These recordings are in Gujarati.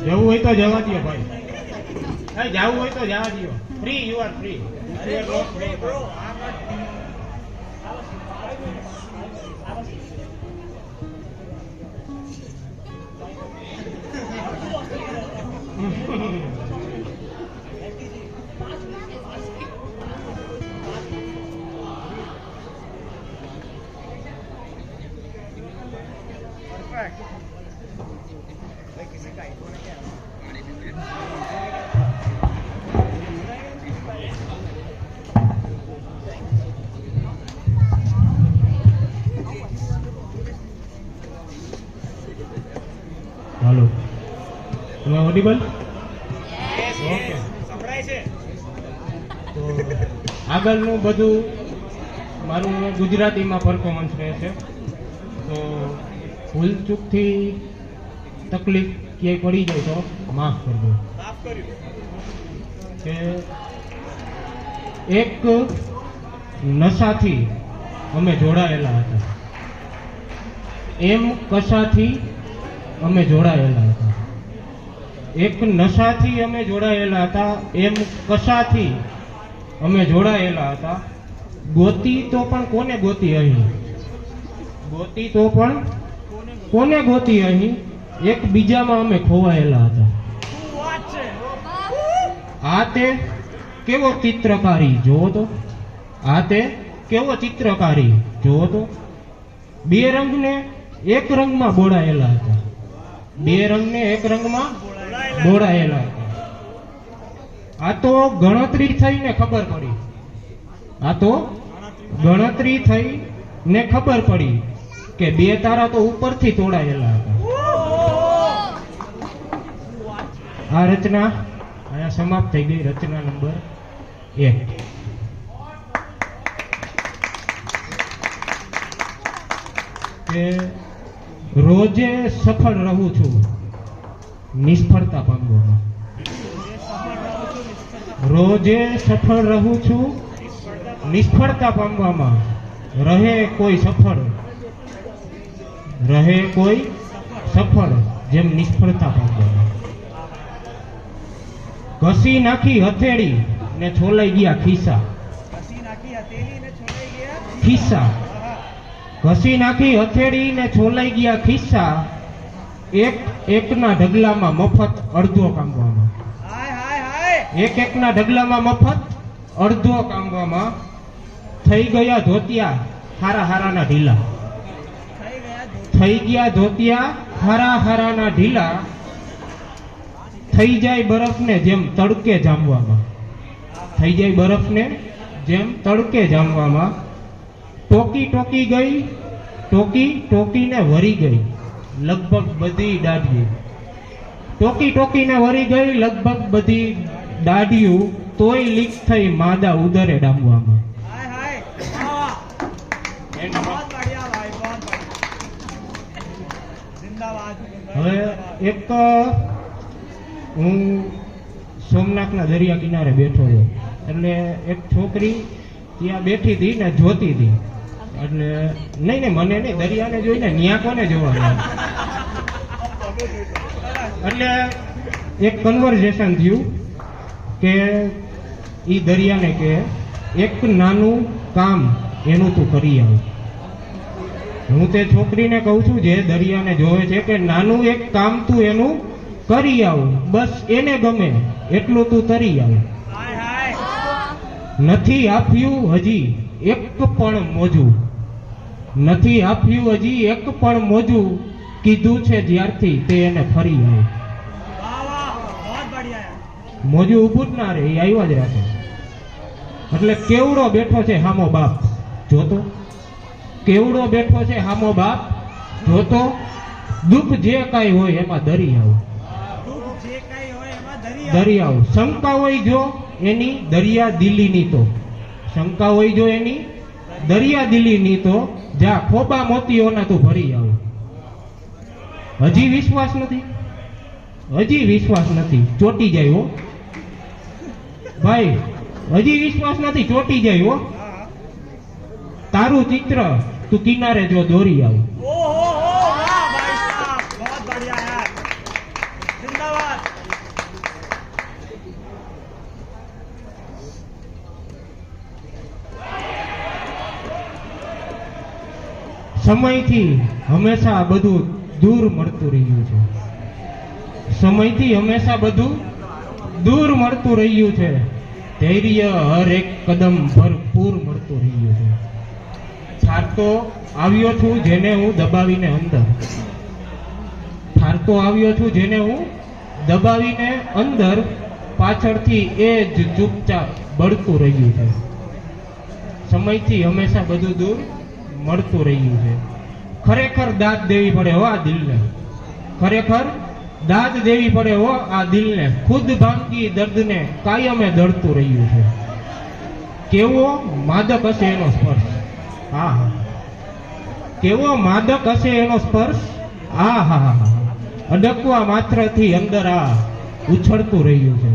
જવું હોય તો જવા દો ભાઈ, જવું હોય તો જવા દો. Free, you are free. Hello, તમે ઓડિબલ? ઓકે, સંભળાય છે. તો આગળનું બધું મારું ગુજરાતીમાં પરફોર્મન્સ રહેશે. તો ભૂલ ચૂકથી તકલીફ ક્યાંય પડી જાય તો માફ કરજો. કે એક નશાથી અમે જોડાયેલા હતા, એમ કશાથી અમે જોડાયેલા હતા. એક નશાથી અમે જોડાયેલા હતા, એમ કશાથી અમે જોડાયેલા હતા. ગોતી તો પણ કોને ગોતી અહીં, ગોતી તો પણ કોને ગોતી અહીં, એક બીજામાં અમે ખોવાયેલા હતા. આ તે કેવો ચિત્રકારી જોવો તો, આ તે કેવો ચિત્રકારી જોવો તો. બે રંગને એક રંગમાં બોળાયેલા હતા, બે રંગને એક રંગમાં બોળાયેલા હતા. આ તો ગણતરી થઈને ખબર પડી, આ તો ગણતરી થઈને ખબર પડી કે બે તારા તો ઉપરથી તોડાયેલા હતા. આ રચના અહીંયા સમાપ્ત થઈ ગઈ. રચના નંબર 1. કે રોજે સફળ રહું છું નિષ્ફળતા પામવામાં, રોજે સફળ રહું છું નિષ્ફળતા પામવામાં. રહે કોઈ સફળ, રહે કોઈ સફળ જેમ નિષ્ફળતા પામવામાં. ઘસી નાખી હથેળી ને છોલાઈ ગયા ખિસ્સા, ખિસ્સા. ઘસી નાખી હથેળી ને છોલાઈ ગયા ખિસ્સા. એક એકના ઢગલામાં મફત અડધો કામવામાં, એક એકના ઢગલામાં મફત અડધો કામવામાં. થઈ ગયા ધોતિયા હારા હારાના ઢીલા, થઈ ગયા ધોતિયા હારા હારાના ઢીલા. થઈ જાય બરફને જેમ તડકે જામવામાં, થઈ જાય બરફને જેમ તડકે જામવામાં. ટોકી ટોકી ગઈ, ટોકી ટોકીને વરી ગઈ લગભગ બધી દાઢી. ટોકી ટોકીને વરી ગઈ લગભગ બધી દાઢીયું. તોય લીક થઈ માદા ઉદરે ડામવામાં. હવે એક હું સોમનાથના દરિયા કિનારે બેઠો હતો, એટલે એક છોકરી ત્યાં બેઠી હતી ને જોતી હતી. એટલે નહીં ને મને નહીં, દરિયાને જોઈને ન્યા કોને જોવાનું. એટલે એક કન્વર્ઝેશન થયું કે ઈ દરિયાને કે એક નાનું કામ એનું તું કરી આવ. હું તે છોકરીને કહું છું જે દરિયાને જોવે છે કે નાનું એક કામ તું એનું કરી આવ, બસ એને ગમે એટલું તું તરી આવ. નથી આપ્યું હજી એક પણ મોજું, નથી આપ્યું હજી એક પણ મોજું. કીધું છે જ્યારથી તે એને ફરી આવ. મોજું ઊભું જ ના રહે, એ આવ્યા જ રાખે. એટલે કેવડો બેઠો છે હામો બાપ જોતો, કેવડો બેઠો છે હામો બાપ જોતો. દુઃખ જે કાંઈ હોય એમાં દરિયાઓ, દરિયાઓ. શંકા હોય જો એની દરિયા દિલીની તો, શંકા હોય જો એની દરિયા દિલીની તો જા ખોબા મોતીઓના તું ભરી આવ. હજી વિશ્વાસ નથી, હજી વિશ્વાસ નથી, ચોટી જાય હો ભાઈ, હજી વિશ્વાસ નથી, ચોટી જાય હો. તારું ચિત્ર તું કિનારે જો દોરી આવ. સમયથી હંમેશા બધું દૂર મળતું રહ્યું છે. સમયથી હંમેશા બધું દૂર મળતું રહ્યું છે. ધૈર્ય હર એક કદમ ભરપૂર મળતું રહ્યું છે. ઠારતો આવ્યો છું જેને હું દબાવીને અંદર, ઠારતો આવ્યો છું જેને હું દબાવીને અંદર, પાછળથી એ જ ચૂપચાપ બળતું રહ્યું છે. સમયથી હંમેશા બધું દૂર મળતું રહ્યું છે. ખરેખર દાદ દેવી પડે હો આ દિલને, ખરેખર દાદ દેવી પડે હો આ દિલને. ખુદ ભાંગી દર્દને કાયમે દળતું રહ્યું છે. કેવો માદક હશે એનો સ્પર્શ, હા હા, કેવો માદક હશે એનો સ્પર્શ, હા હા હા, અડકવા માત્રથી અંદર આ ઉછળતું રહ્યું છે.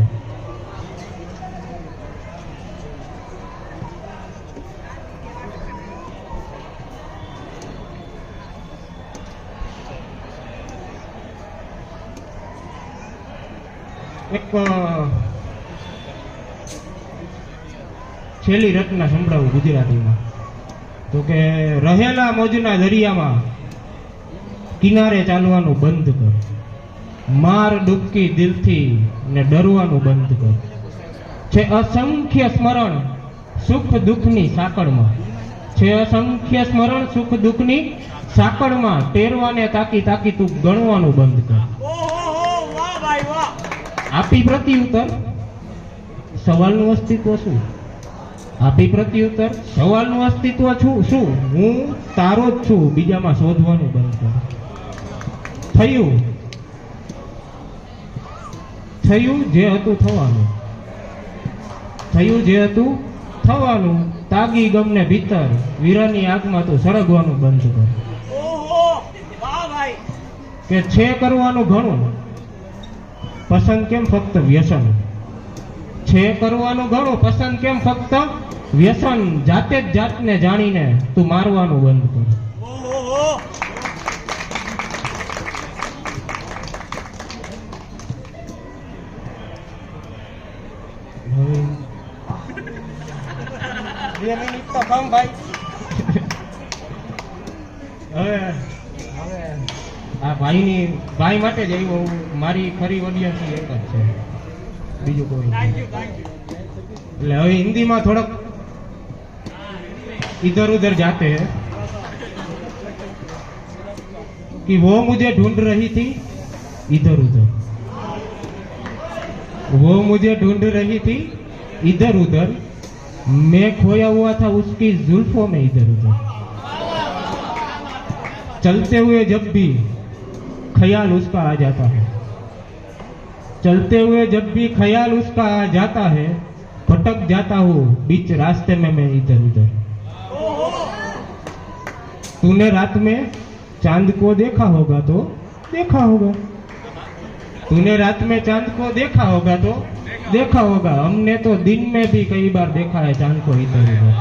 એક છેલ્લી રચના સંભળાવું ગુજરાતીમાં, તો કે રહેલા મોજના દરિયામાં કિનારે ચાલવાનું બંધ કર, માર ડૂબકી દિલથી ને ડરવાનું બંધ કર. છે અસંખ્ય સ્મરણ સુખ દુઃખની સાંકળમાં, છે અસંખ્ય સ્મરણ સુખ દુઃખની સાંકળમાં, ટેરવાને તાકી તાકી તું ગણવાનું બંધ કર. આપી પ્રત્યુત્તર સવાલનું અસ્તિત્વ શું? આપી પ્રત્યુત્તર સવાલનું અસ્તિત્વ શું? હું તારો જ છું, બીજામાં શોધવાનું બંધ કર. થયું થયું જે હતું થવાનું, થયું જે હતું થવાનું, તાગી ગમને ભીતર વીરાની આગમાં તું સળગવાનું બંધ કર. કે છે કરવાનું ઘણું, પસંદ કેમ ફક્ત વ્યસન, છે કરવાનું ઘણું, પસંદ કેમ ફક્ત વ્યસન, જાતે જ જાતને જાણીને તું મારવાનું બંધ કર. હવે આ ભાઈ માટે જ આવ્યો, મારી ખરી ઓડિયન્સ એક જ છે, બીજું કોઈ નહીં. એટલે હવે હિન્દીમાં થોડોક इधर उधर जाते हैं कि वो मुझे ढूंढ रही थी इधर उधर, वो मुझे ढूंढ रही थी इधर उधर, मैं खोया हुआ था उसकी जुल्फों में इधर उधर. चलते हुए जब भी ख्याल उसका आ जाता है, चलते हुए जब भी ख्याल उसका आ जाता है, भटक जाता हूँ बीच रास्ते में मैं इधर उधर. तूने रात में चांद को देखा होगा तो देखा होगा, तूने रात में चांद को देखा होगा तो देखा होगा, हमने तो दिन में भी कई बार देखा है चांद को इधर उधर.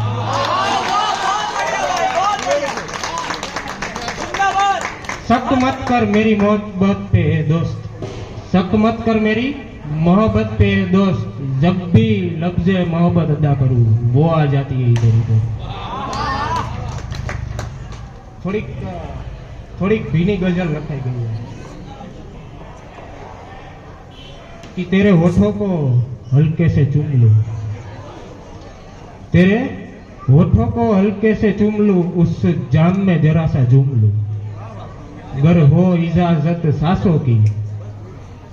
शक मत कर मेरी मोहब्बत पे दोस्त, शक मत कर मेरी मोहब्बत पे दोस्त, जब भी लफ्ज़े मोहब्बत अदा करूँ वो आ जाती है इधर उधर. થોડીક ભીની ગઝલ લખાઈ ગઈ है कि तेरे होठों को हल्के से चूम लूं, तेरे होठों को हल्के से चूम लूं, उस जाम में जरा सा झूम लूं, अगर हो इजाजत सांसों की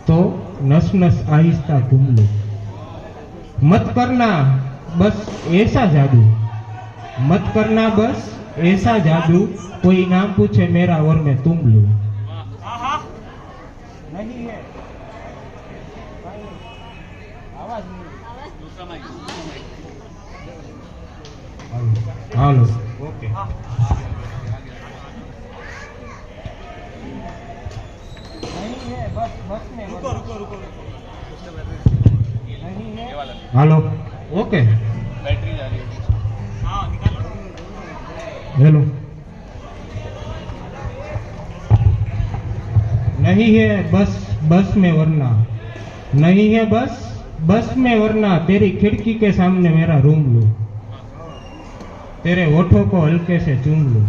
तो नस नस आहिस्ता घूम लूं. मत करना बस ऐसा जादू, मत करना बस ऐसा जादू, कोई नाम पूछे मेरा और मैं तुम लूं. नहीं है आवाज हेलो ओके. नहीं है बस में रुको नहीं है. हेलो ओके, बैटरी जा रही है. हाँ निकालो. हेलो. नहीं है बस में वरना, नहीं है बस में वरना, तेरी खिड़की के सामने मेरा रूम लूं, तेरे होठों को हल्के से चूम लूं,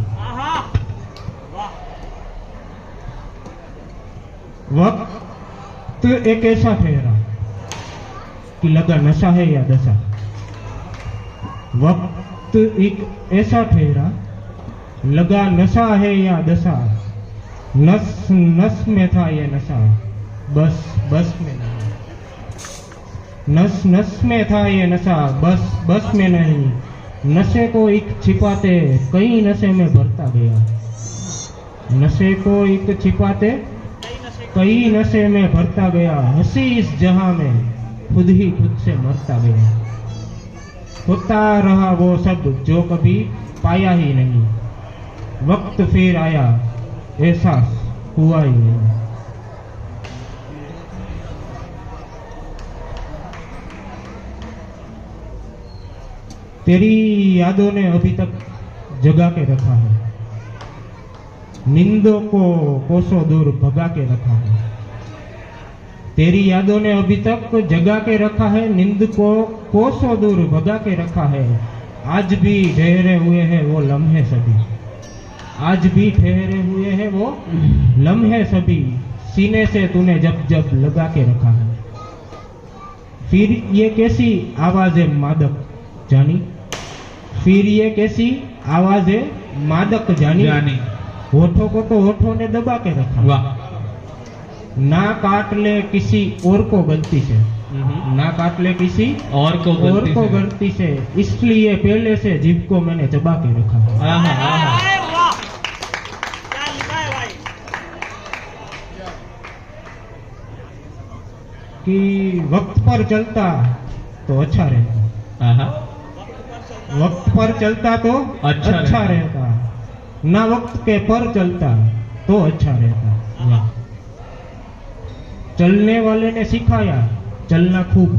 वक्त एक ऐसा ठहरा कि लगा नशा है या दशा। वक्त एक ऐसा ठहरा लगा नशा है या दशा। नस नस में था ये नशा, बस बस में नहीं। नस नस में था ये नशा, बस बस में नहीं। नशे को एक छिपाते कई नशे में भरता गया। नशे को एक छिपाते कई नशे में भरता गया। हंसी इस जहां में खुद ही खुद से मरता गया। होता रहा वो सब जो कभी पाया ही नहीं। वक्त फिर आया एहसास हुआ ही नहीं। तेरी यादों ने अभी तक जगा के रखा है। नींदों को कोसों दूर भगा के रखा है। तेरी यादों ने अभी तक जगा के रखा है। नींद को कोसों दूर भगा के रखा है। आज भी ठहरे हुए हैं वो लम्हे सभी। आज भी ठहरे हुए हैं वो लम्हे सभी। सीने से तूने जब जब लगा के रखा है। फिर ये कैसी आवाज़ें मादक जानी। फिर ये कैसी आवाज़ें मादक जानी। होठों को तो होठों ने दबा के रखा। वाह। ना काट ले किसी और को गलती से। ना काट ले किसी और को गलती से। इसलिए पहले से जीभ को मैंने चबा के रखा है। क्या लिखा है भाई? कि वक्त पर चलता तो अच्छा रहता। वक्त पर चलता तो अच्छा रहता। ना वक्त के पर चलता तो अच्छा रहता। चलने वाले ने सिखाया चलना खूब।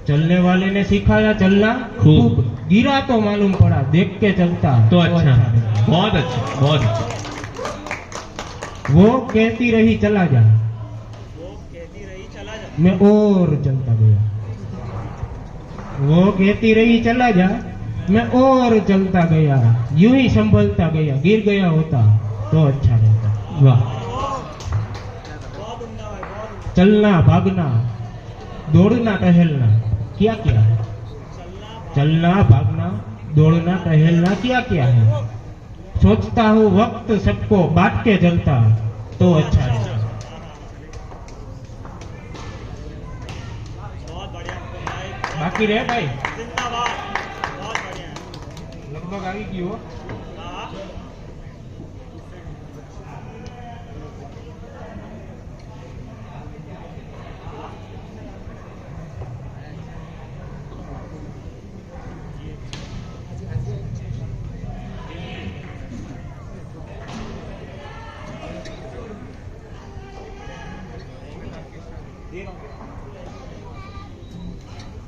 चलने वाले ने सिखाया चलना खूब। गिरा तो मालूम पड़ा देख के चलता तो अच्छा। रहता। बहुत अच्छा, बहुत अच्छा। वो कहती रही चला जा, वो कहती रही चला जा। मैं और चलता गया। वो कहती रही चला जा, मैं और चलता गया। यूं ही संभलता गया। गिर गया होता तो अच्छा रहता। वाह। बहुत उम्दा भाई, बहुत उम्दा। चलना भागना दौड़ना टहलना क्या क्या है। चलना भागना दौड़ना टहलना क्या क्या है। सोचता हूँ वक्त सबको बांट के चलता तो अच्छा रहता। बहुत बढ़िया भाई, बाकी रहे भाई जिंदाबाद। बहुत बढ़िया है। लगभग આવી ગયો। हाँ।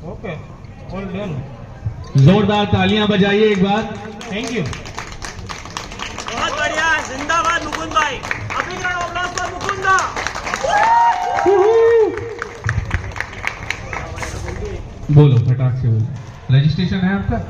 Okay all done. जोरदार तालियां बजाइए एक बार। Thank you. बहुत बढ़िया, जिंदाबाद मुकुंद भाई। अभी ground of applause for Mukunda. बोलो फटाक से बोलो। रजिस्ट्रेशन है आपका?